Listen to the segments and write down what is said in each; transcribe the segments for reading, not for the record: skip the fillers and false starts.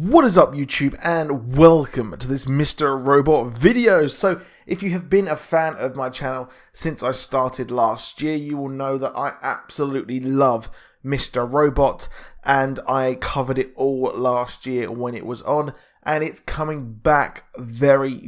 What is up YouTube, and welcome to this Mr. Robot video. So if you have been a fan of my channel since I started last year, you will know that I absolutely love Mr. Robot, and I covered it all last year when it was on, and it's coming back very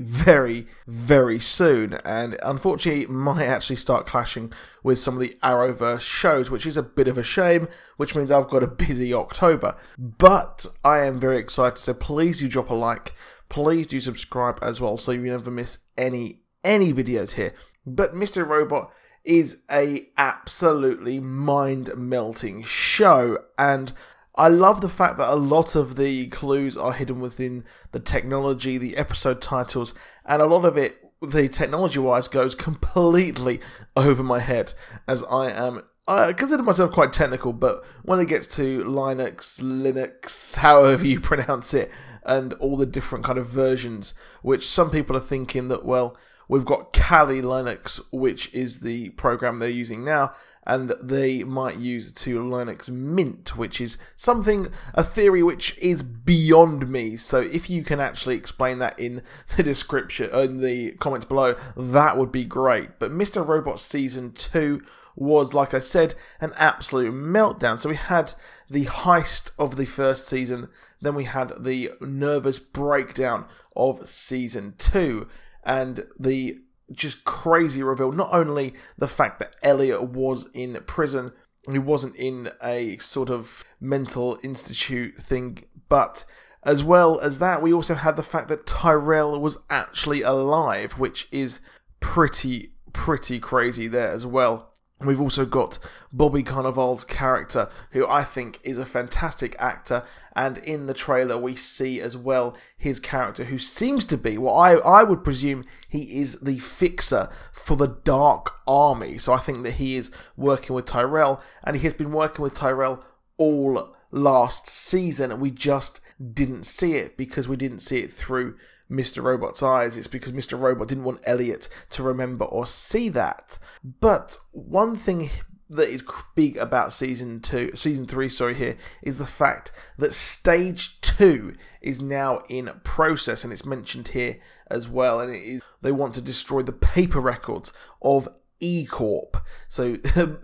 soon, and unfortunately it might actually start clashing with some of the Arrowverse shows, which is a bit of a shame, which means I've got a busy October. But I am very excited, so please do drop a like, please do subscribe as well, so you never miss any videos here. But Mr. Robot is a absolutely mind-melting show, and I love the fact that a lot of the clues are hidden within the technology, the episode titles, and a lot of it, the technology-wise, goes completely over my head, as I consider myself quite technical, but when it gets to Linux, however you pronounce it, and all the different kind of versions, which some people are thinking that, well, we've got Kali Linux, which is the program they're using now, and they might use to Linux Mint, which is a theory which is beyond me. So if you can actually explain that in the description, in the comments below, that would be great. But Mr. Robot Season 2 was, like I said, an absolute meltdown. So we had the heist of the first season, then we had the nervous breakdown of Season 2, and the just crazy reveal, not only the fact that Elliot was in prison, he wasn't in a sort of mental institute thing, but as well as that, we also had the fact that Tyrell was actually alive, which is pretty crazy there as well. We've also got Bobby Carnival's character, who I think is a fantastic actor, and in the trailer we see as well his character, who seems to be, well, I would presume he is the fixer for the Dark Army. So I think that he is working with Tyrell, and he has been working with Tyrell all last season, and we just didn't see it because we didn't see it through Mr. Robot's eyes. It's because Mr. Robot didn't want Elliot to remember or see that. But one thing that is big about season 3 here, is the fact that stage 2 is now in process, and it's mentioned here as well, and it is they want to destroy the paper records of E Corp. So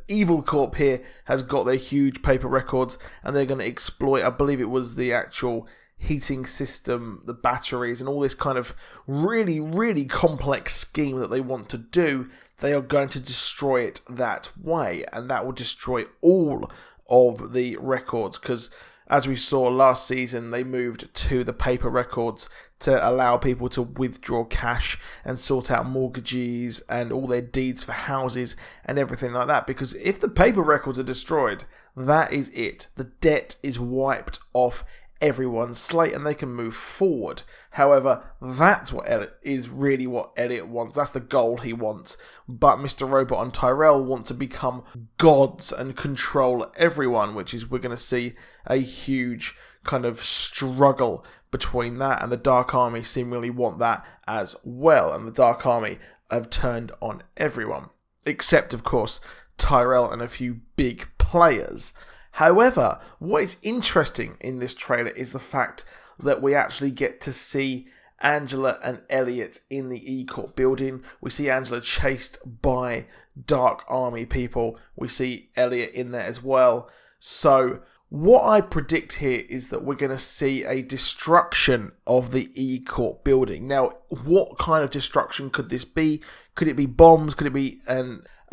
Evil Corp here has got their huge paper records, and they're going to exploit, I believe it was the actual heating system, the batteries, and all this kind of really complex scheme that they want to do. They are going to destroy it that way, and that will destroy all of the records, because as we saw last season, they moved to the paper records to allow people to withdraw cash and sort out mortgages and all their deeds for houses and everything like that. Because if the paper records are destroyed, that is it. The debt is wiped off everyone's slate, and they can move forward. However, that's what really what Elliot wants. That's the goal he wants. But Mr. Robot and Tyrell want to become gods and control everyone, which is, we're going to see a huge kind of struggle between that, and the Dark Army seemingly want that as well. And the Dark Army have turned on everyone, except of course Tyrell and a few big players. However, what is interesting in this trailer is the fact that we actually get to see Angela and Elliot in the E Corp building. We see Angela chased by Dark Army people. We see Elliot in there as well. So what I predict here is that we're going to see a destruction of the E Corp building. Now, what kind of destruction could this be? Could it be bombs? Could it be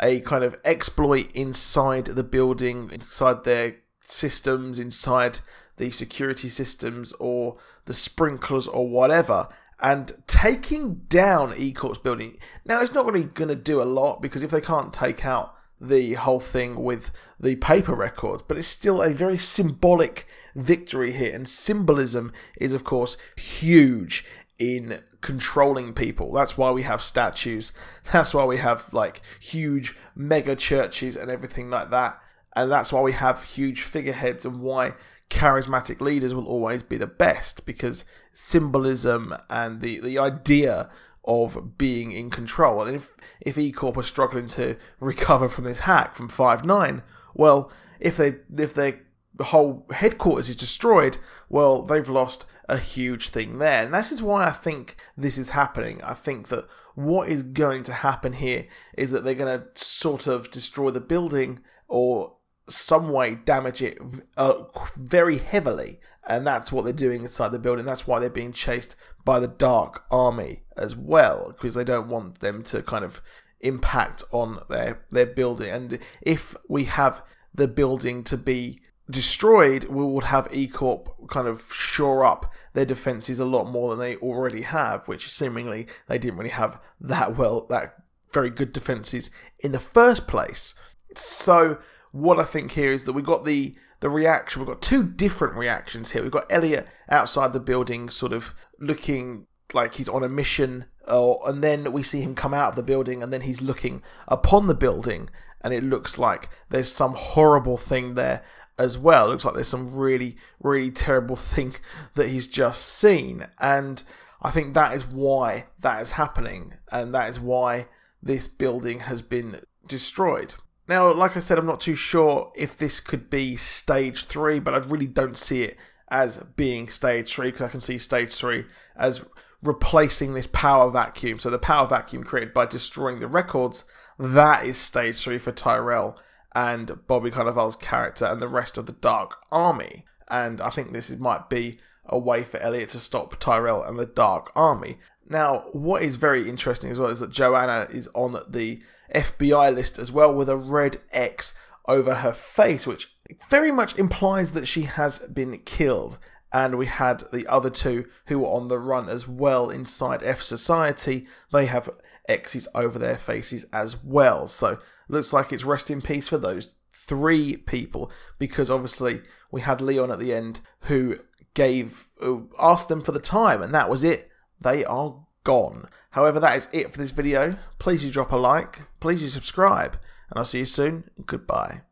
a kind of exploit inside the building, inside their systems, inside the security systems or the sprinklers or whatever, and taking down E Corp's building? Now, it's not really going to do a lot, because if they can't take out the whole thing with the paper records, but it's still a very symbolic victory here, and symbolism is of course huge in controlling people. That's why we have statues, that's why we have like huge mega churches and everything like that, and that's why we have huge figureheads, and why charismatic leaders will always be the best, because symbolism and the idea of being in control. And if E Corp are struggling to recover from this hack from 5/9, well, if their whole headquarters is destroyed, well, they've lost a huge thing there. And this is why I think this is happening. I think that what is going to happen here is that they're going to sort of destroy the building or some way damage it very heavily, and that's what they're doing inside the building. That's why they're being chased by the Dark Army as well, because they don't want them to kind of impact on their building. And if we have the building to be destroyed, we would have E Corp kind of shore up their defenses a lot more than they already have, which seemingly they didn't really have that very good defenses in the first place. So what I think here is that we've got the reaction. We've got two different reactions here. We've got Elliot outside the building sort of looking like he's on a mission, and then we see him come out of the building, and then he's looking upon the building, and it looks like there's some horrible thing there as well. It looks like there's some really, really terrible thing that he's just seen. And I think that is why that is happening, and that is why this building has been destroyed. Now, like I said, I'm not too sure if this could be stage 3, but I really don't see it as being stage 3, because I can see stage 3 as replacing this power vacuum. So the power vacuum created by destroying the records, that is stage 3 for Tyrell and Bobby Cannavale's character and the rest of the Dark Army. And I think this might be a way for Elliot to stop Tyrell and the Dark Army. Now, what is very interesting as well is that Joanna is on the FBI list as well, with a red X over her face, which very much implies that she has been killed. And we had the other two who were on the run as well inside F Society. They have X's over their faces as well. So looks like it's rest in peace for those 3 people, because obviously we had Leon at the end who asked them for the time, and that was it. They are gone. However, that is it for this video. Please do drop a like, please do subscribe, and I'll see you soon. Goodbye.